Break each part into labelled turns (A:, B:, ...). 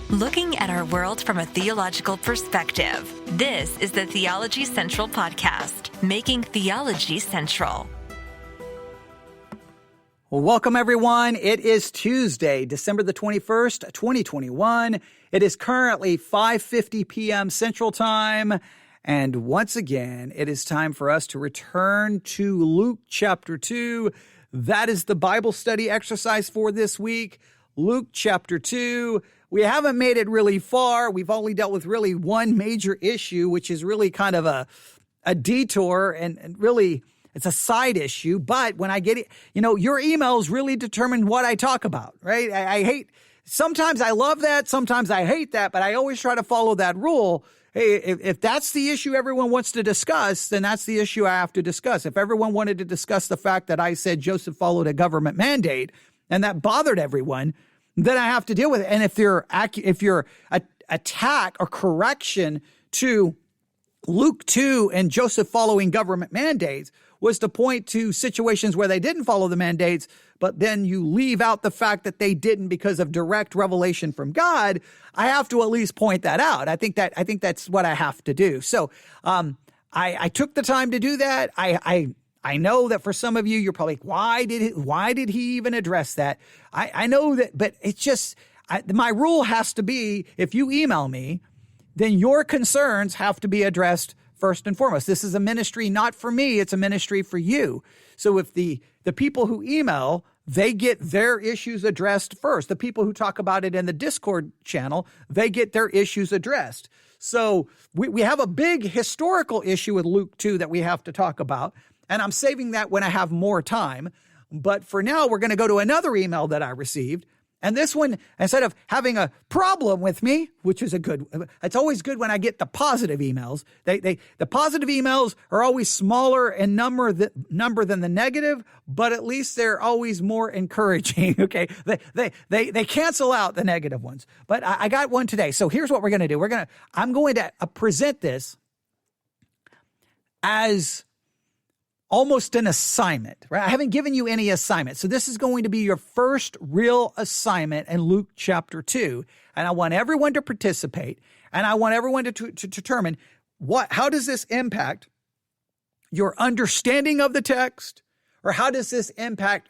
A: Looking at our world from a theological perspective. This is the Theology Central Podcast, making theology central.
B: Well, welcome everyone. It is Tuesday, December the 21st, 2021. It is currently 5:50 p.m. Central Time. And once again, it is time for us to return to Luke chapter 2. That is the Bible study exercise for this week. Luke chapter 2. We haven't made it really far. We've only dealt with really one major issue, which is really kind of a detour and really it's a side issue. But when I get it, your emails really determine what I talk about, right? I hate, sometimes I love that. Sometimes I hate that, but I always try to follow that rule. Hey, if that's the issue everyone wants to discuss, then that's the issue I have to discuss. If everyone wanted to discuss the fact that I said Joseph followed a government mandate and that bothered everyone, then I have to deal with it. And if your attack or correction to Luke 2 and Joseph following government mandates was to point to situations where they didn't follow the mandates, but then you leave out the fact that they didn't because of direct revelation from God, I have to at least point that out. I think that's what I have to do. So I took the time to do that. I know that for some of you, you're probably like, why did he even address that? I know that, but it's just, my rule has to be, if you email me, then your concerns have to be addressed first and foremost. This is a ministry not for me, it's a ministry for you. So if the people who email, they get their issues addressed first. The people who talk about it in the Discord channel, they get their issues addressed. So we have a big historical issue with Luke 2 that we have to talk about. And I'm saving that when I have more time. But for now, we're going to go to another email that I received. And this one, instead of having a problem with me, which is it's always good when I get the positive emails. The positive emails are always smaller in number than the negative, but at least they're always more encouraging. Okay. They cancel out the negative ones, but I got one today. So here's what we're going to do. I'm going to present this as almost an assignment, right? I haven't given you any assignment. So this is going to be your first real assignment in Luke chapter 2. And I want everyone to participate. And I want everyone to determine how does this impact your understanding of the text? Or how does this impact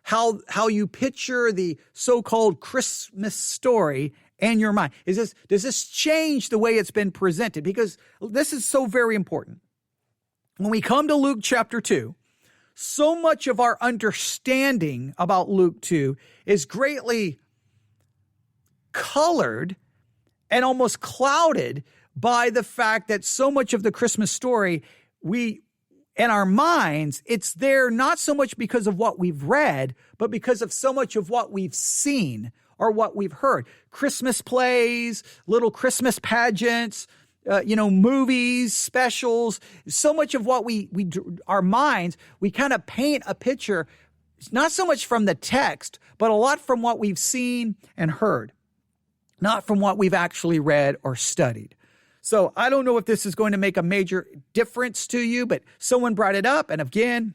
B: how you picture the so-called Christmas story in your mind? Does this change the way it's been presented? Because this is so very important. When we come to Luke chapter 2, so much of our understanding about Luke 2 is greatly colored and almost clouded by the fact that so much of the Christmas story, in our minds, it's there not so much because of what we've read, but because of so much of what we've seen or what we've heard. Christmas plays, little Christmas pageants, movies, specials, so much of what our minds, we kind of paint a picture, not so much from the text, but a lot from what we've seen and heard, not from what we've actually read or studied. So I don't know if this is going to make a major difference to you, but someone brought it up, and again,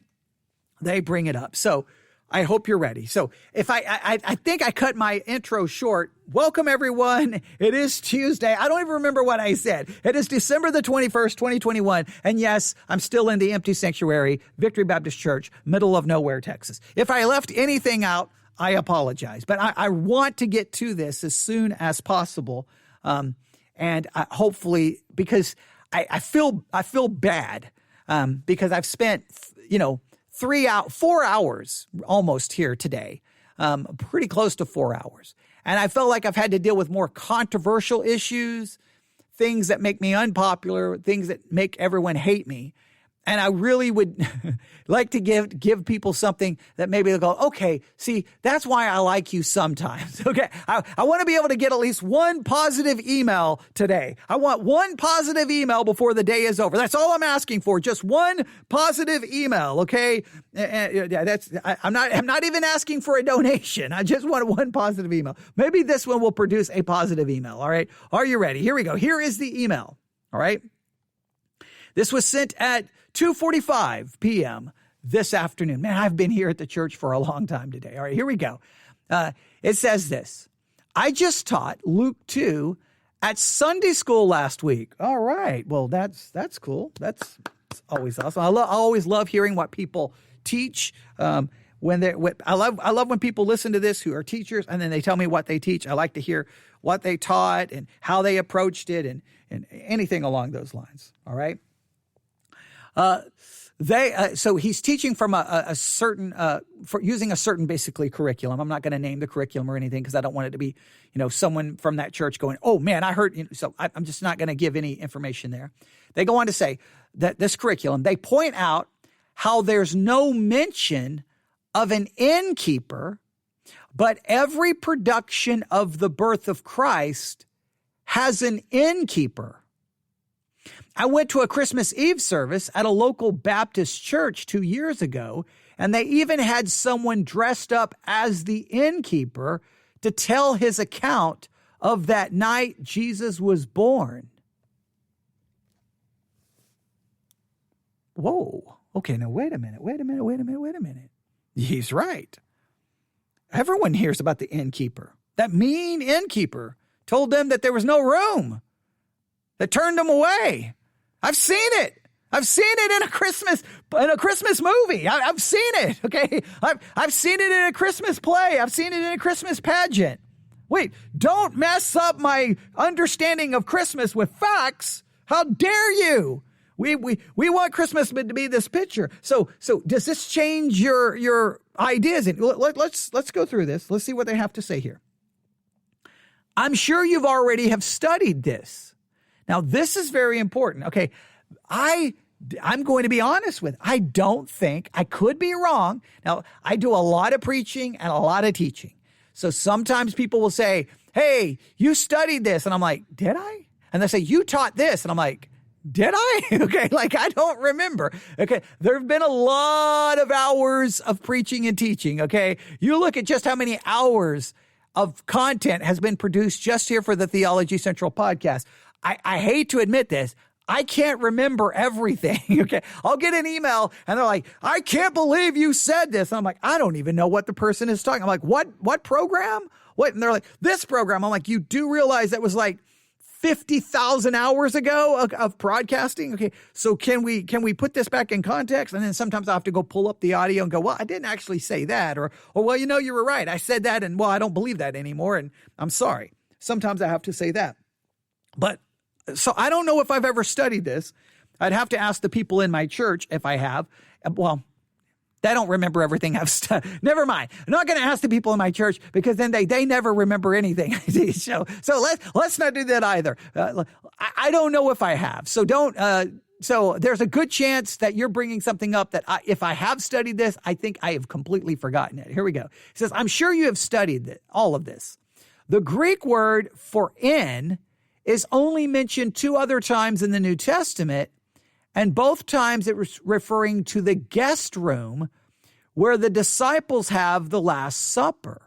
B: they bring it up. So I hope you're ready. So if I think I cut my intro short. Welcome, everyone. It is Tuesday. I don't even remember what I said. It is December the 21st, 2021. And yes, I'm still in the empty sanctuary, Victory Baptist Church, middle of nowhere, Texas. If I left anything out, I apologize. But I want to get to this as soon as possible. And hopefully, because I feel bad because I've spent, 4 hours almost here today, pretty close to 4 hours. And I felt like I've had to deal with more controversial issues, things that make me unpopular, things that make everyone hate me. And I really would like to give people something that maybe they'll go, okay, see, that's why I like you sometimes. Okay. I want to be able to get at least one positive email today. I want one positive email before the day is over. That's all I'm asking for. Just one positive email. Okay. I'm not even asking for a donation. I just want one positive email. Maybe this one will produce a positive email. All right. Are you ready? Here we go. Here is the email. All right. This was sent at 2:45 p.m. this afternoon. Man, I've been here at the church for a long time today. All right, here we go. It says this. I just taught Luke 2 at Sunday school last week. All right. Well, that's cool. That's always awesome. I always love hearing what people teach. I love when people listen to this who are teachers and then they tell me what they teach. I like to hear what they taught and how they approached it and anything along those lines. All right. So he's teaching from a certain, for using a certain basically curriculum. I'm not going to name the curriculum or anything because I don't want it to be, someone from that church going, oh man, I heard, so I'm just not going to give any information there. They go on to say that this curriculum, they point out how there's no mention of an innkeeper, but every production of the birth of Christ has an innkeeper. I went to a Christmas Eve service at a local Baptist church 2 years ago, and they even had someone dressed up as the innkeeper to tell his account of that night Jesus was born. Whoa. Okay, now wait a minute. He's right. Everyone hears about the innkeeper. That mean innkeeper told them that there was no room, that turned them away. I've seen it. I've seen it in a Christmas movie. I've seen it. Okay. I've seen it in a Christmas play. I've seen it in a Christmas pageant. Wait, don't mess up my understanding of Christmas with facts. How dare you? We want Christmas to be this picture. So does this change your ideas? And let's go through this. Let's see what they have to say here. I'm sure you've already have studied this. Now, this is very important. Okay, I'm going to be honest with, I don't think, I could be wrong. Now, I do a lot of preaching and a lot of teaching. So sometimes people will say, hey, you studied this. And I'm like, did I? And they say, you taught this. And I'm like, did I? Okay, I don't remember. Okay, there have been a lot of hours of preaching and teaching. Okay, you look at just how many hours of content has been produced just here for the Theology Central podcast. I hate to admit this. I can't remember everything. Okay. I'll get an email and they're like, I can't believe you said this. And I'm like, I don't even know what the person is talking. I'm like, what program? What? And they're like, this program. I'm like, you do realize that was 50,000 hours ago of broadcasting. Okay. So can we put this back in context? And then sometimes I have to go pull up the audio and go, well, I didn't actually say that. Or well, you were right. I said that. And well, I don't believe that anymore. And I'm sorry. Sometimes I have to say that. But so I don't know if I've ever studied this. I'd have to ask the people in my church if I have. Well, they don't remember everything I've studied. Never mind. I'm not going to ask the people in my church because then they never remember anything. So let's not do that either. I don't know if I have. So so there's a good chance that you're bringing something up that if I have studied this, I think I have completely forgotten it. Here we go. It says, I'm sure you have studied all of this. The Greek word for in is only mentioned 2 other times in the New Testament, and both times it was referring to the guest room where the disciples have the Last Supper.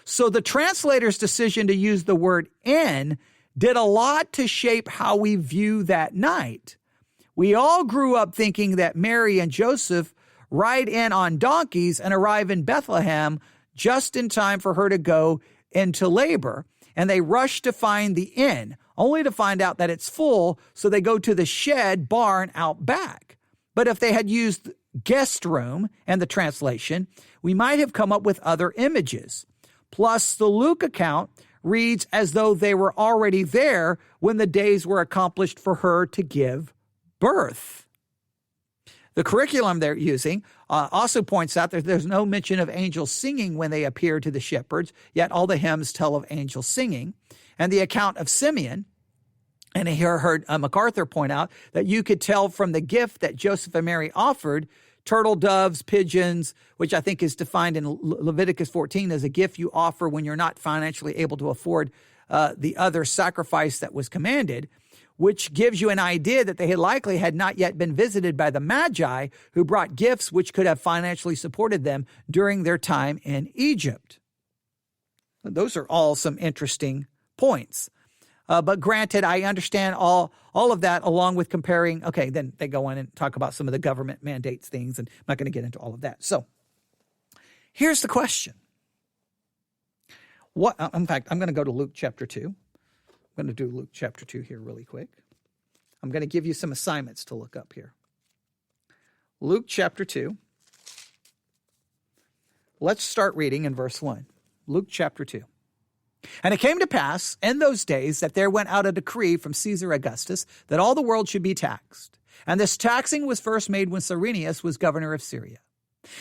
B: So the translator's decision to use the word in did a lot to shape how we view that night. We all grew up thinking that Mary and Joseph ride in on donkeys and arrive in Bethlehem just in time for her to go into labor. And they rush to find the inn, only to find out that it's full, so they go to the shed barn out back. But if they had used guest room and the translation, we might have come up with other images. Plus, the Luke account reads as though they were already there when the days were accomplished for her to give birth. The curriculum they're using also points out that there's no mention of angels singing when they appear to the shepherds, yet all the hymns tell of angels singing. And the account of Simeon, and I heard MacArthur point out that you could tell from the gift that Joseph and Mary offered, turtle doves, pigeons, which I think is defined in Leviticus 14 as a gift you offer when you're not financially able to afford the other sacrifice that was commanded, which gives you an idea that they had not yet been visited by the Magi who brought gifts which could have financially supported them during their time in Egypt. Those are all some interesting points. But granted, I understand all of that along with comparing. Okay, then they go on and talk about some of the government mandates things, and I'm not going to get into all of that. So here's the question. In fact, I'm going to go to Luke chapter 2. I'm going to do Luke chapter 2 here really quick. I'm going to give you some assignments to look up here. Luke chapter 2. Let's start reading in verse 1. Luke chapter 2. And it came to pass in those days that there went out a decree from Caesar Augustus that all the world should be taxed. And this taxing was first made when Cyrenius was governor of Syria.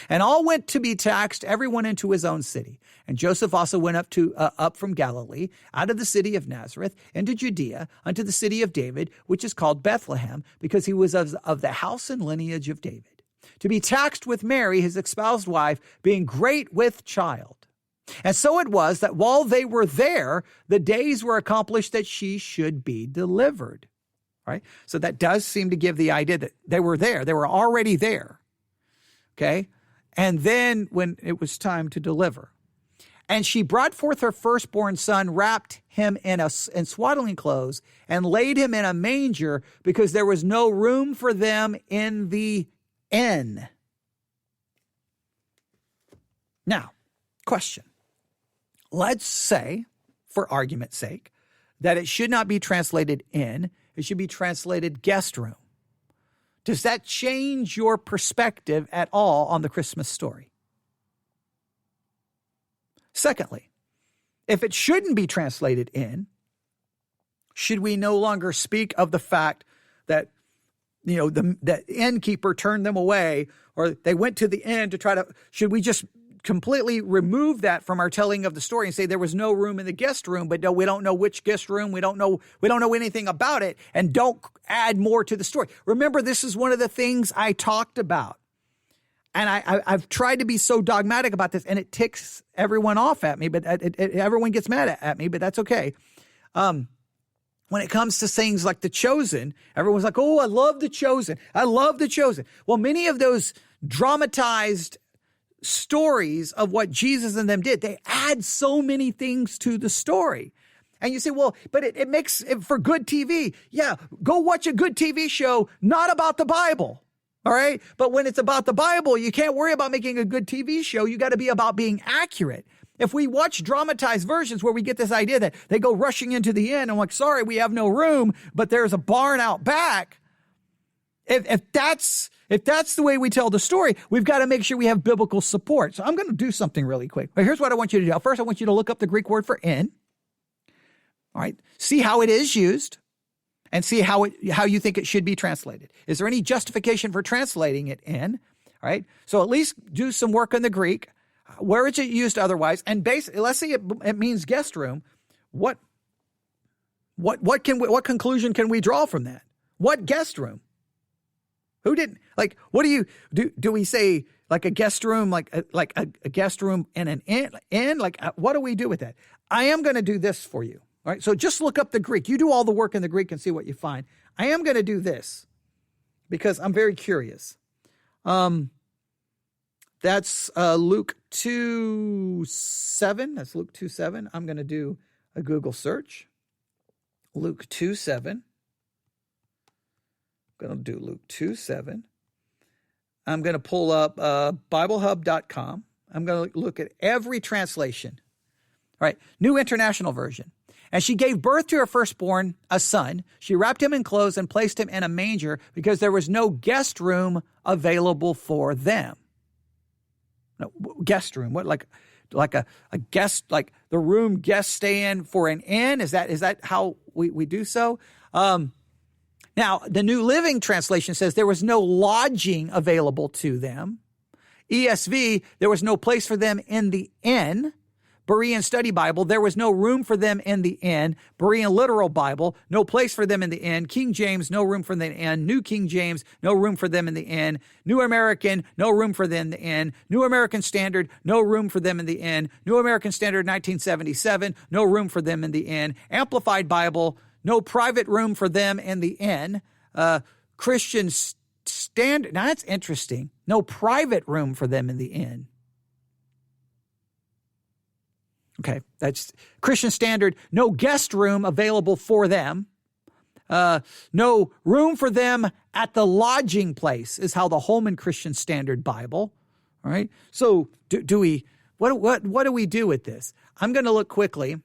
B: And all went to be taxed, everyone into his own city. And Joseph also went up from Galilee, out of the city of Nazareth, into Judea, unto the city of David, which is called Bethlehem, because he was of the house and lineage of David, to be taxed with Mary, his espoused wife, being great with child. And so it was that while they were there, the days were accomplished that she should be delivered. Right? So that does seem to give the idea that they were there. They were already there. Okay? And then when it was time to deliver. And she brought forth her firstborn son, wrapped him in swaddling clothes, and laid him in a manger because there was no room for them in the inn. Now, question. Let's say, for argument's sake, that it should not be translated inn, it should be translated guest room. Does that change your perspective at all on the Christmas story? Secondly, if it shouldn't be translated inn, should we no longer speak of the fact that, the innkeeper turned them away, or they went to the inn to should we just completely remove that from our telling of the story and say there was no room in the guest room, but no, we don't know which guest room, we don't know anything about it, and don't add more to the story. Remember, this is one of the things I talked about. And I've tried to be so dogmatic about this, and it ticks everyone off at me, but everyone gets mad at me, but that's okay. When it comes to things like The Chosen, everyone's like, oh, I love The Chosen. I love The Chosen. Well, many of those dramatized stories of what Jesus and them did, they add so many things to the story. And you say, well, but it makes it for good TV. Yeah, go watch a good TV show, not about the Bible. All right. But when it's about the Bible, you can't worry about making a good TV show. You got to be about being accurate. If we watch dramatized versions where we get this idea that they go rushing into the inn and like, sorry, we have no room, but there's a barn out back. If that's the way we tell the story, we've got to make sure we have biblical support. So I'm going to do something really quick. But here's what I want you to do. First, I want you to look up the Greek word for inn. All right. See how it is used and see how you think it should be translated. Is there any justification for translating it in? All right. So at least do some work on the Greek. Where is it used otherwise? And basically, let's say it means guest room. What conclusion can we draw from that? What guest room? Who didn't what do you do? Do we say like a guest room, like a guest room in an inn? What do we do with that? I am going to do this for you. All right. So just look up the Greek. You do all the work in the Greek and see what you find. I am going to do this because I'm very curious. That's Luke 2:7. That's Luke 2:7. I'm going to do a Google search. Luke 2:7. I'm going to do Luke 2:7. I'm going to pull up BibleHub.com. I'm going to look at every translation. All right, New International Version. And she gave birth to her firstborn, a son. She wrapped him in clothes and placed him in a manger because there was no guest room available for them. No, guest room. What, like a guest, like the room guests stay in for an inn? Is that how we do so? Now, the New Living Translation says there was no lodging available to them. ESV, there was no place for them in the inn. Berean Study Bible, there was no room for them in the inn. Berean Literal Bible, no place for them in the inn. King James, no room for them in the inn. New King James, no room for them in the inn. New American, no room for them in the inn. New American Standard, no room for them in the inn. New American Standard 1977, no room for them in the inn. Amplified Bible, no private room for them in the inn. Christian Standard, now that's interesting. No private room for them in the inn. Okay, that's Christian Standard. No guest room available for them. No room for them at the lodging place is how the Holman Christian Standard Bible. All right. So do we? What do we do with this? I'm going to look quickly.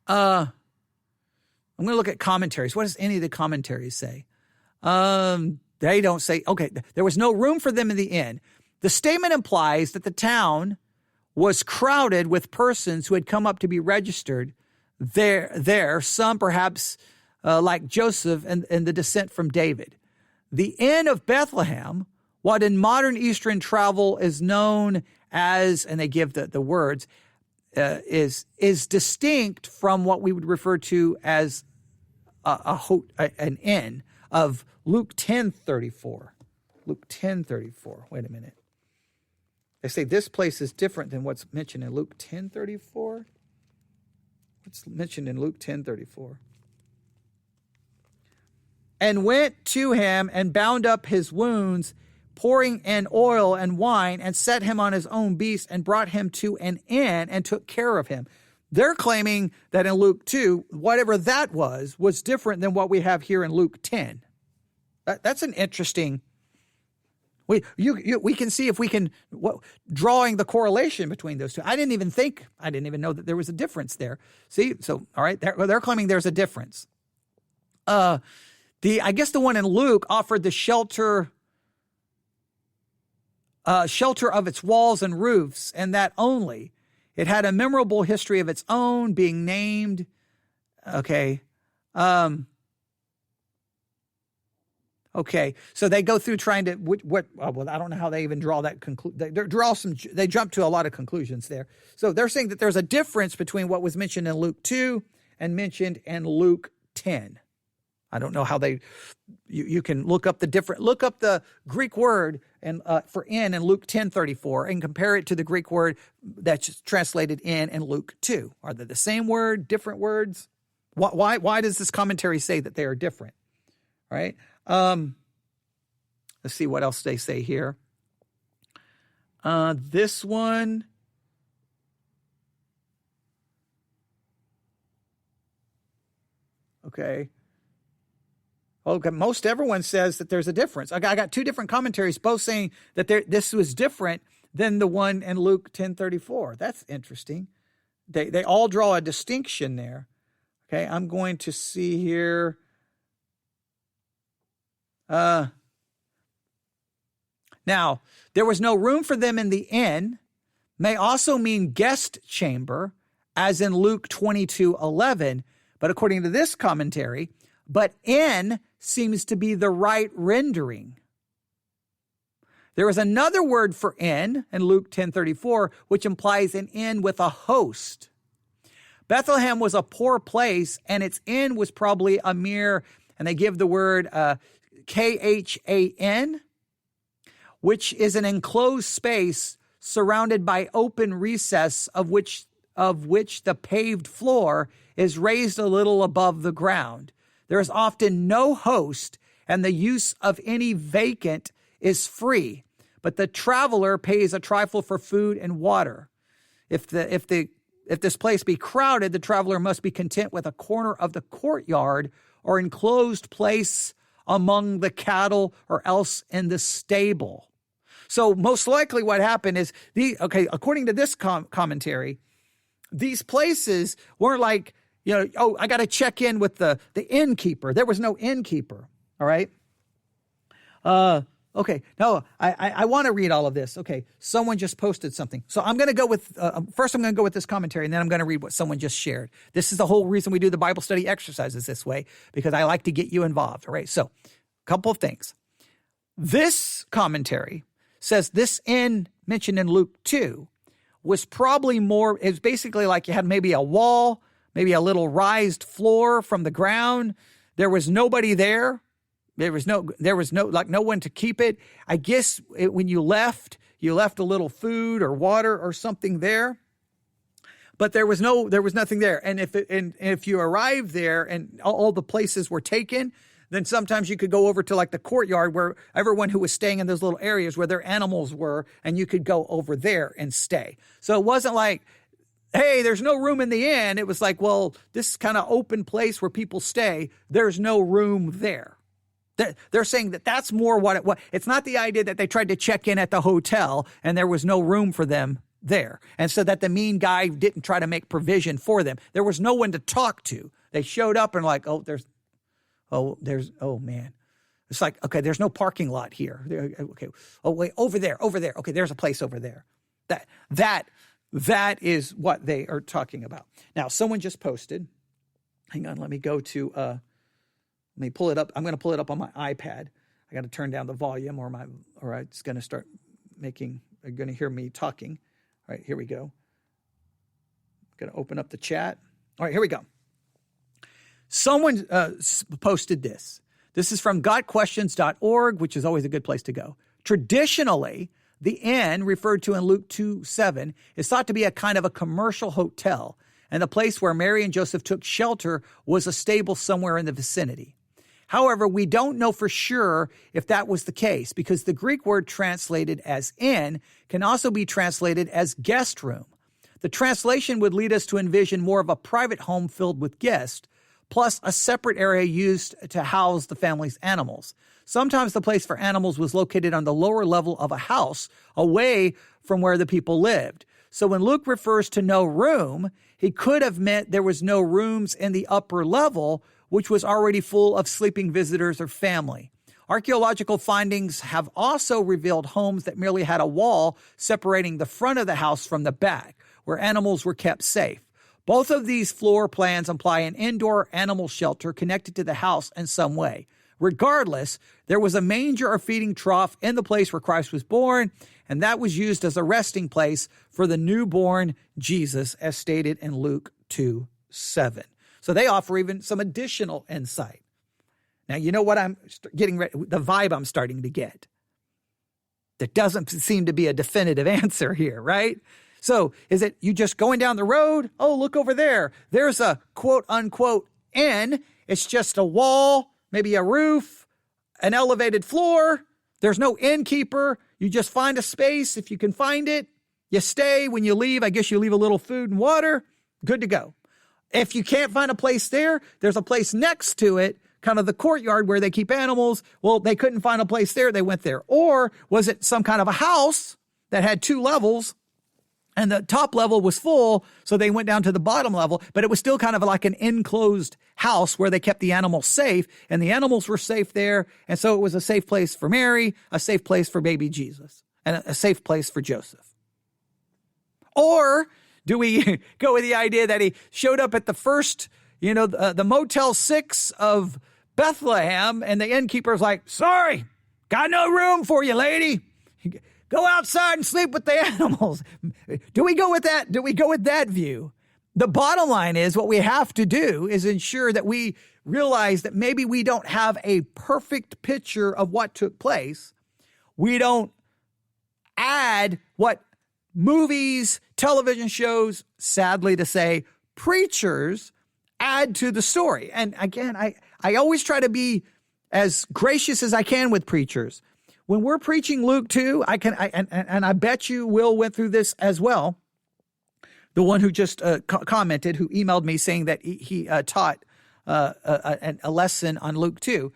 B: I'm going to look at commentaries. What does any of the commentaries say? They don't say, okay, there was no room for them in the inn. The statement implies that the town was crowded with persons who had come up to be registered there, some perhaps like Joseph and the descent from David. The inn of Bethlehem, what in modern Eastern travel is known as, and they give the words, is distinct from what we would refer to as an inn of Luke 10:34. Luke 10:34. Wait a minute. They say this place is different than what's mentioned in Luke 10:34. What's mentioned in Luke 10:34? And went to him and bound up his wounds, pouring in oil and wine, and set him on his own beast and brought him to an inn and took care of him. They're claiming that in Luke 2, whatever that was different than what we have here in Luke 10. That's an interesting. We can see if we can drawing the correlation between those two. I didn't even know that there was a difference there. See, so all right, they're claiming there's a difference. I guess the one in Luke offered the shelter of its walls and roofs, and that only. It had a memorable history of its own, being named. Okay. Okay, so they go through trying to I don't know how they even draw that conclusion. They jump to a lot of conclusions there. So they're saying that there's a difference between what was mentioned in Luke 2 and mentioned in Luke 10. I don't know how you can look up the Greek word and for inn in Luke 10:34 and compare it to the Greek word that's translated in Luke 2. Are they the same word, different words? Why does this commentary say that they are different? All right. Let's see what else they say here. This one. Okay. Okay. Most everyone says that there's a difference. I got two different commentaries, both saying that this was different than the one in Luke 10:34. That's interesting. They all draw a distinction there. Okay. I'm going to see here. Now, there was no room for them in the inn may also mean guest chamber, as in Luke 22:11. But according to this commentary, but inn seems to be the right rendering. There is another word for inn in Luke 10:34, which implies an inn with a host. Bethlehem was a poor place, and its inn was probably a mere, and they give the word Khan, which is an enclosed space surrounded by open recess of which the paved floor is raised a little above the ground. There is often no host, and the use of any vacant is free, but the traveler pays a trifle for food and water. If this place be crowded, the traveler must be content with a corner of the courtyard or enclosed place among the cattle or else in the stable. So most likely what happened is, according to this commentary, these places weren't like, I got to check in with the innkeeper. There was no innkeeper, all right? Okay, no, I want to read all of this. Okay, someone just posted something. So I'm going to go with, first I'm going to go with this commentary, and then I'm going to read what someone just shared. This is the whole reason we do the Bible study exercises this way, because I like to get you involved, all right? So a couple of things. This commentary says this inn mentioned in Luke 2 was probably more, it's basically like you had maybe a wall, maybe a little raised floor from the ground. There was nobody there. There was no one to keep it. I guess when you left a little food or water or something there, but there was nothing there. And if you arrived there and all the places were taken, then sometimes you could go over to like the courtyard where everyone who was staying in those little areas where their animals were, and you could go over there and stay. So it wasn't like, hey, there's no room in the inn. It was like, well, this kind of open place where people stay, there's no room there. They're saying that that's more what it was. It's not the idea that they tried to check in at the hotel and there was no room for them there. And so that the mean guy didn't try to make provision for them. There was no one to talk to. They showed up and like, oh man. It's like, okay, there's no parking lot here. Okay. Oh, wait, over there. Okay, there's a place over there. That is what they are talking about. Now, someone just posted. Hang on, let me go to, let me pull it up. I'm going to pull it up on my iPad. I got to turn down the volume or it's going to start you're going to hear me talking. All right, here we go. I'm going to open up the chat. All right, here we go. Someone posted this. This is from gotquestions.org, which is always a good place to go. Traditionally, the inn referred to in Luke 2:7 is thought to be a kind of a commercial hotel, and the place where Mary and Joseph took shelter was a stable somewhere in the vicinity. However, we don't know for sure if that was the case because the Greek word translated as inn can also be translated as guest room. The translation would lead us to envision more of a private home filled with guests, plus a separate area used to house the family's animals. Sometimes the place for animals was located on the lower level of a house, away from where the people lived. So when Luke refers to no room, he could have meant there was no rooms in the upper level, which was already full of sleeping visitors or family. Archaeological findings have also revealed homes that merely had a wall separating the front of the house from the back, where animals were kept safe. Both of these floor plans imply an indoor animal shelter connected to the house in some way. Regardless, there was a manger or feeding trough in the place where Christ was born, and that was used as a resting place for the newborn Jesus, as stated in Luke 2:7. So they offer even some additional insight. Now, you know what I'm getting ready, the vibe I'm starting to get. There doesn't seem to be a definitive answer here, right? So is it you just going down the road? Oh, look over there. There's a quote unquote inn. It's just a wall, maybe a roof, an elevated floor. There's no innkeeper. You just find a space. If you can find it, you stay. When you leave, I guess you leave a little food and water. Good to go. If you can't find a place there, there's a place next to it, kind of the courtyard where they keep animals. Well, they couldn't find a place there. They went there. Or was it some kind of a house that had 2 levels? And the top level was full, so they went down to the bottom level, but it was still kind of like an enclosed house where they kept the animals safe, and the animals were safe there, and so it was a safe place for Mary, a safe place for baby Jesus, and a safe place for Joseph. Or do we go with the idea that he showed up at the first, the Motel 6 of Bethlehem, and the innkeeper's like, sorry, got no room for you, lady. Go outside and sleep with the animals. Do we go with that? Do we go with that view? The bottom line is what we have to do is ensure that we realize that maybe we don't have a perfect picture of what took place. We don't add what movies, television shows, sadly to say, preachers add to the story. And again, I always try to be as gracious as I can with preachers. When we're preaching Luke 2, I bet you Will went through this as well. The one who just commented, who emailed me saying that he taught a lesson on Luke 2.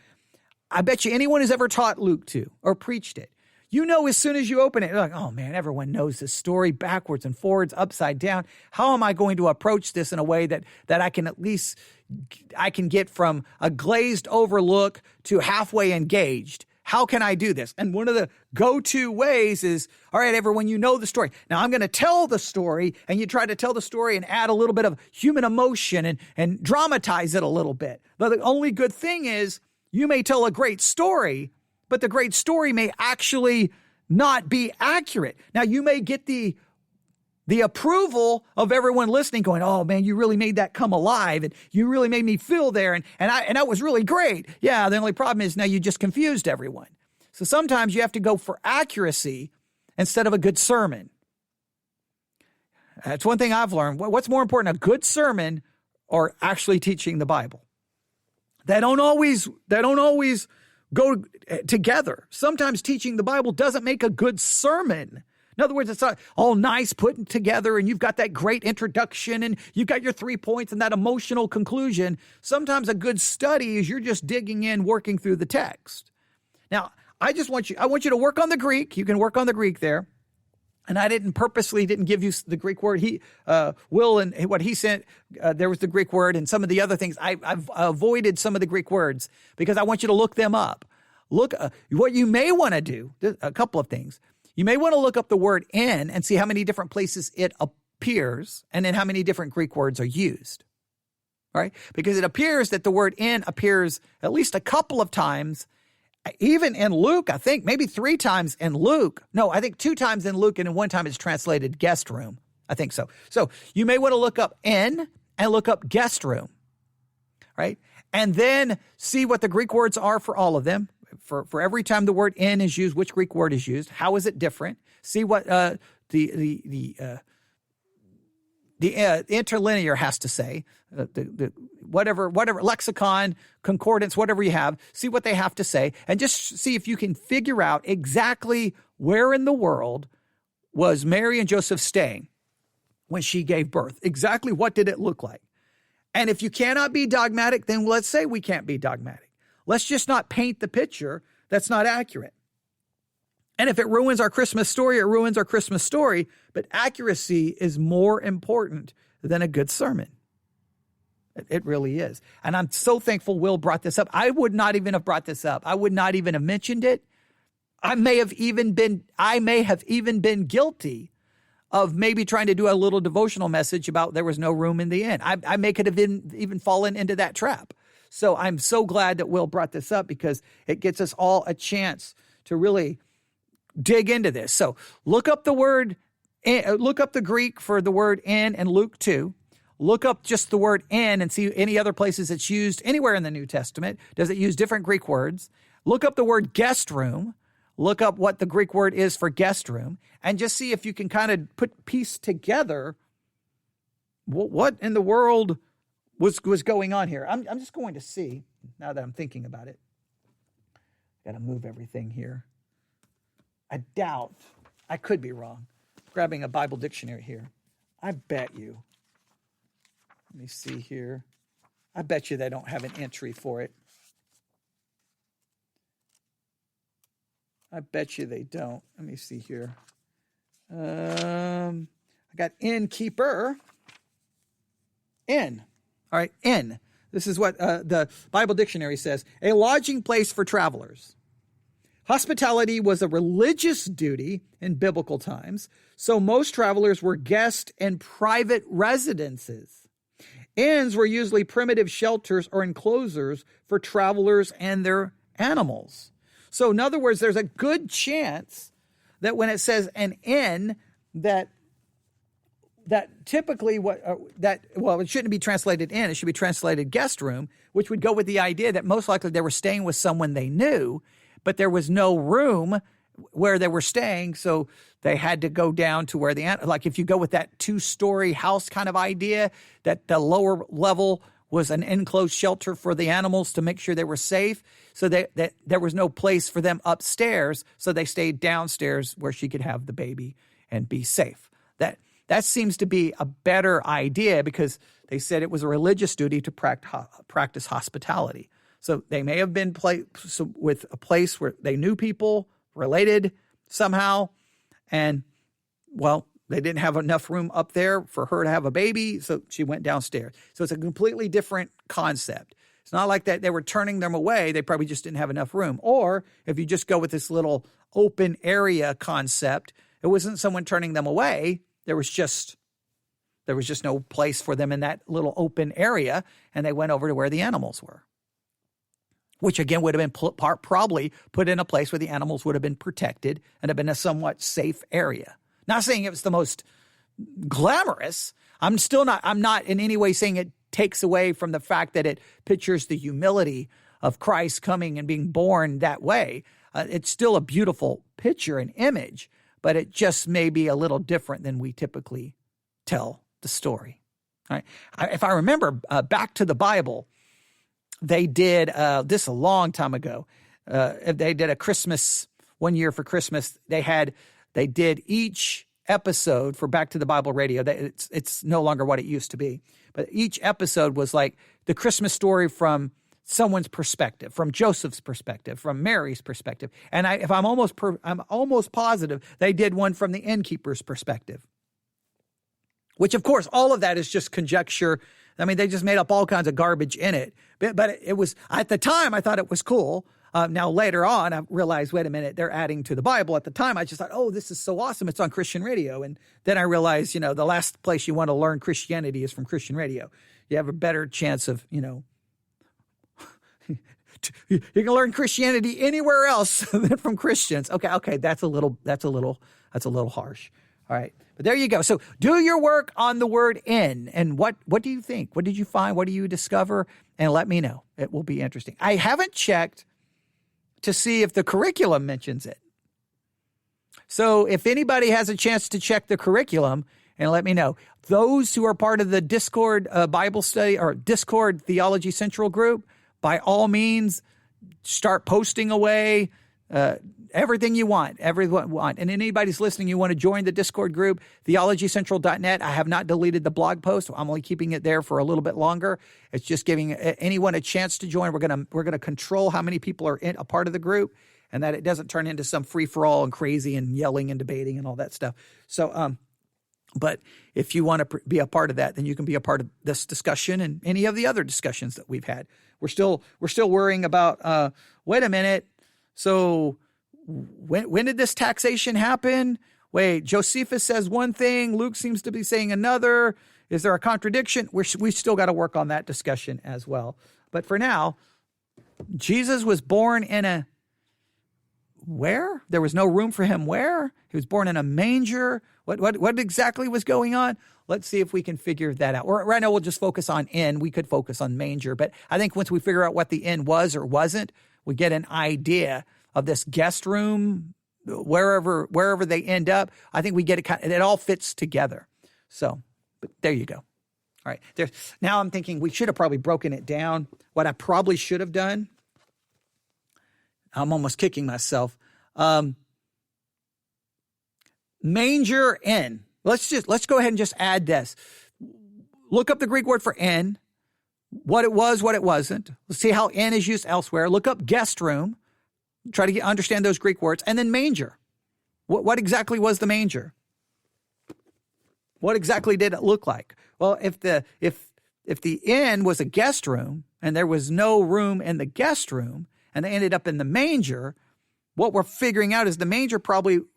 B: I bet you anyone who's ever taught Luke 2 or preached it, as soon as you open it, you're like, oh man, everyone knows this story backwards and forwards, upside down. How am I going to approach this in a way that I can at least, I can get from a glazed over look to halfway engaged? How can I do this? And one of the go-to ways is, all right, everyone, you know the story. Now I'm going to tell the story, and you try to tell the story and add a little bit of human emotion and dramatize it a little bit. But the only good thing is you may tell a great story, but the great story may actually not be accurate. Now you may get the approval of everyone listening going, oh man, you really made that come alive and you really made me feel there. And that was really great. Yeah. The only problem is now you just confused everyone. So sometimes you have to go for accuracy instead of a good sermon. That's one thing I've learned. What's more important, a good sermon or actually teaching the Bible? They don't always go together. Sometimes teaching the Bible doesn't make a good sermon. In other words, it's not all nice put together and you've got that great introduction and you've got your 3 points and that emotional conclusion. Sometimes a good study is you're just digging in, working through the text. Now, I want you to work on the Greek. You can work on the Greek there. And I purposely didn't give you the Greek word. Will, and what he sent, there was the Greek word, and some of the other things. I've avoided some of the Greek words because I want you to look them up. Look, what you may want to do, a couple of things. You may want to look up the word in and see how many different places it appears, and then how many different Greek words are used. All right? Because it appears that the word in appears at least a couple of times. Even in Luke, I think maybe 3 times in Luke. No, I think 2 times in Luke, and in 1 time it's translated guest room. I think so. So you may want to look up in and look up guest room, right? And then see what the Greek words are for all of them. For every time the word in is used, which Greek word is used? How is it different? See what the interlinear has to say, whatever lexicon, concordance, whatever you have, see what they have to say, and just see if you can figure out exactly where in the world was Mary and Joseph staying when she gave birth. Exactly what did it look like? And if you cannot be dogmatic, then let's say we can't be dogmatic. Let's just not paint the picture that's not accurate. And if it ruins our Christmas story, it ruins our Christmas story. But accuracy is more important than a good sermon. It really is. And I'm so thankful Will brought this up. I would not even have brought this up. I would not even have mentioned it. I may have even been guilty of maybe trying to do a little devotional message about there was no room in the inn. I may could have even fallen into that trap. So I'm so glad that Will brought this up because it gets us all a chance to really dig into this. So look up the Greek for the word in Luke 2. Look up just the word in and see any other places it's used anywhere in the New Testament. Does it use different Greek words? Look up the word guest room. Look up what the Greek word is for guest room and just see if you can kind of piece together what in the world was going on here. I'm just going to see now that I'm thinking about it. Got to move everything here. I doubt, I could be wrong. Grabbing a Bible dictionary here. I bet you. Let me see here. I bet you they don't have an entry for it. I bet you they don't. Let me see here. I got innkeeper. Inn. All right, inn. This is what the Bible dictionary says. A lodging place for travelers. Hospitality was a religious duty in biblical times, so most travelers were guests in private residences. Inns were usually primitive shelters or enclosures for travelers and their animals. So in other words, there's a good chance that when it says an inn, that typically it shouldn't be translated inn, it should be translated guest room, which would go with the idea that most likely they were staying with someone they knew, but there was no room where they were staying, so they had to go down to where like if you go with that 2-story house kind of idea, that the lower level was an enclosed shelter for the animals to make sure they were safe, so that there was no place for them upstairs, so they stayed downstairs where she could have the baby and be safe. That seems to be a better idea because they said it was a religious duty to practice hospitality. So they may have been with a place where they knew people, related somehow, and, well, they didn't have enough room up there for her to have a baby, so she went downstairs. So it's a completely different concept. It's not like that they were turning them away. They probably just didn't have enough room. Or if you just go with this little open area concept, it wasn't someone turning them away. There was just no place for them in that little open area, and they went over to where the animals were, which again would have been probably put in a place where the animals would have been protected and have been a somewhat safe area. Not saying it was the most glamorous. I'm not in any way saying it takes away from the fact that it pictures the humility of Christ coming and being born that way. It's still a beautiful picture and image, but it just may be a little different than we typically tell the story. All right. If I remember back to the Bible, they did this a long time ago. They did a Christmas one year for Christmas. They did each episode for Back to the Bible Radio. It's no longer what it used to be, but each episode was like the Christmas story from someone's perspective, from Joseph's perspective, from Mary's perspective. And I'm almost positive they did one from the innkeeper's perspective, which of course, all of that is just conjecture. I mean, they just made up all kinds of garbage in it. But it was, at the time, I thought it was cool. Now, later on, I realized, wait a minute, they're adding to the Bible. At the time, I just thought, oh, this is so awesome. It's on Christian radio. And then I realized, the last place you want to learn Christianity is from Christian radio. You have a better chance of, you can learn Christianity anywhere else than from Christians. Okay, that's a little harsh. All right, but there you go. So do your work on the word in, and what do you think? What did you find? What do you discover? And let me know. It will be interesting. I haven't checked to see if the curriculum mentions it. So if anybody has a chance to check the curriculum, and let me know. Those who are part of the Discord Bible study or Discord Theology Central group, by all means, start posting away everything you want, everyone want. And anybody's listening, you want to join the Discord group, theologycentral.net. I have not deleted the blog post. I'm only keeping it there for a little bit longer. It's just giving anyone a chance to join. We're gonna control how many people are a part of the group, and that it doesn't turn into some free for all and crazy and yelling and debating and all that stuff. So, but if you want to be a part of that, then you can be a part of this discussion and any of the other discussions that we've had. We're still worrying about, wait a minute. So when did this taxation happen? Wait, Josephus says one thing. Luke seems to be saying another. Is there a contradiction? We still got to work on that discussion as well. But for now, Jesus was born in a where? There was no room for him where? He was born in a manger. What exactly was going on? Let's see if we can figure that out. Right now, we'll just focus on inn. We could focus on manger. But I think once we figure out what the inn was or wasn't, we get an idea of this guest room, wherever they end up. I think we get it all fits together. So, but there you go. All right. Now I'm thinking we should have probably broken it down. What I probably should have done, I'm almost kicking myself. Manger, inn. Let's go ahead and just add this. Look up the Greek word for inn, what it was, what it wasn't. Let's see how inn is used elsewhere. Look up guest room. Try to understand those Greek words. And then manger. What exactly was the manger? What exactly did it look like? Well, if the inn was a guest room and there was no room in the guest room and they ended up in the manger, what we're figuring out is the manger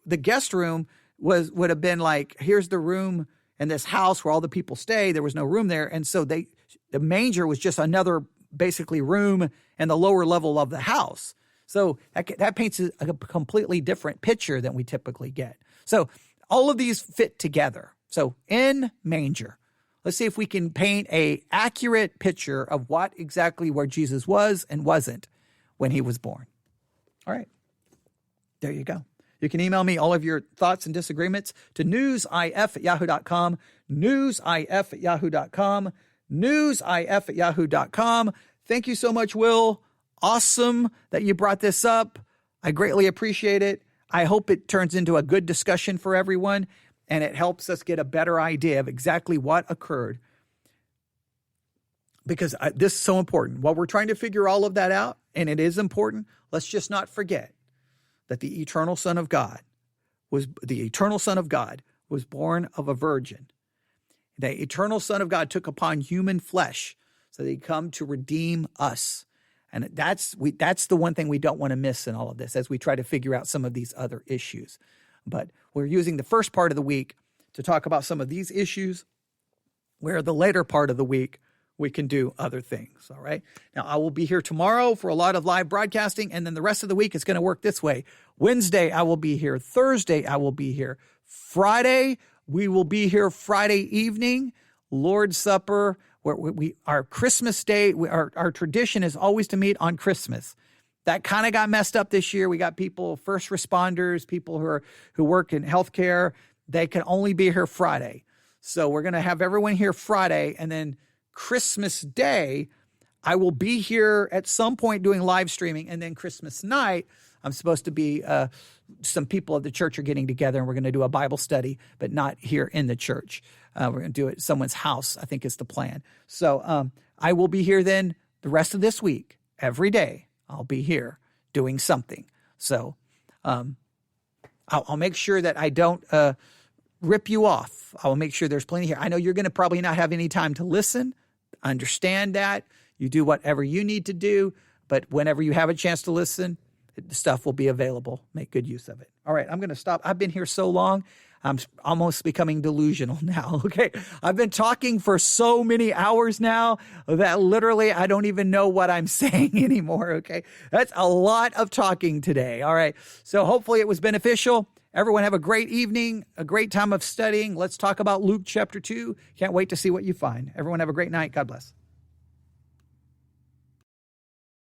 B: the guest room would have been like, here's the room in this house where all the people stay. There was no room there. And so the manger was just another basically room in the lower level of the house. So that paints a completely different picture than we typically get. So all of these fit together. So in manger, let's see if we can paint an accurate picture of what exactly where Jesus was and wasn't when he was born. All right. There you go. You can email me all of your thoughts and disagreements to newsif@yahoo.com, newsif@yahoo.com, newsif@yahoo.com. Thank you so much, Will. Awesome that you brought this up. I greatly appreciate it. I hope it turns into a good discussion for everyone, and it helps us get a better idea of exactly what occurred. Because this is so important. While we're trying to figure all of that out, and it is important, let's just not forget that the eternal Son of God was born of a virgin. The eternal Son of God took upon human flesh so that he come to redeem us. And that's the one thing we don't want to miss in all of this as we try to figure out some of these other issues. But we're using the first part of the week to talk about some of these issues, where the later part of the week we can do other things, all right? Now, I will be here tomorrow for a lot of live broadcasting, and then the rest of the week is going to work this way. Wednesday, I will be here. Thursday, I will be here. Friday, we will be here Friday evening, Lord's Supper, where our Christmas day, our tradition is always to meet on Christmas. That kind of got messed up this year. We got people, first responders, people who work in healthcare. They can only be here Friday. So we're going to have everyone here Friday, and then Christmas Day, I will be here at some point doing live streaming, and then Christmas night, I'm supposed to be, some people at the church are getting together, and we're going to do a Bible study, but not here in the church. We're going to do it at someone's house, I think is the plan. So I will be here then the rest of this week, every day I'll be here doing something. So I'll make sure that I don't rip you off. I will make sure there's plenty here. I know you're going to probably not have any time to listen. Understand that. You do whatever you need to do, but whenever you have a chance to listen, the stuff will be available. Make good use of it. All right, I'm going to stop. I've been here so long, I'm almost becoming delusional now, okay? I've been talking for so many hours now that literally I don't even know what I'm saying anymore, okay? That's a lot of talking today, all right? So hopefully it was beneficial. Everyone have a great evening, a great time of studying. Let's talk about Luke chapter 2. Can't wait to see what you find. Everyone have a great night. God bless.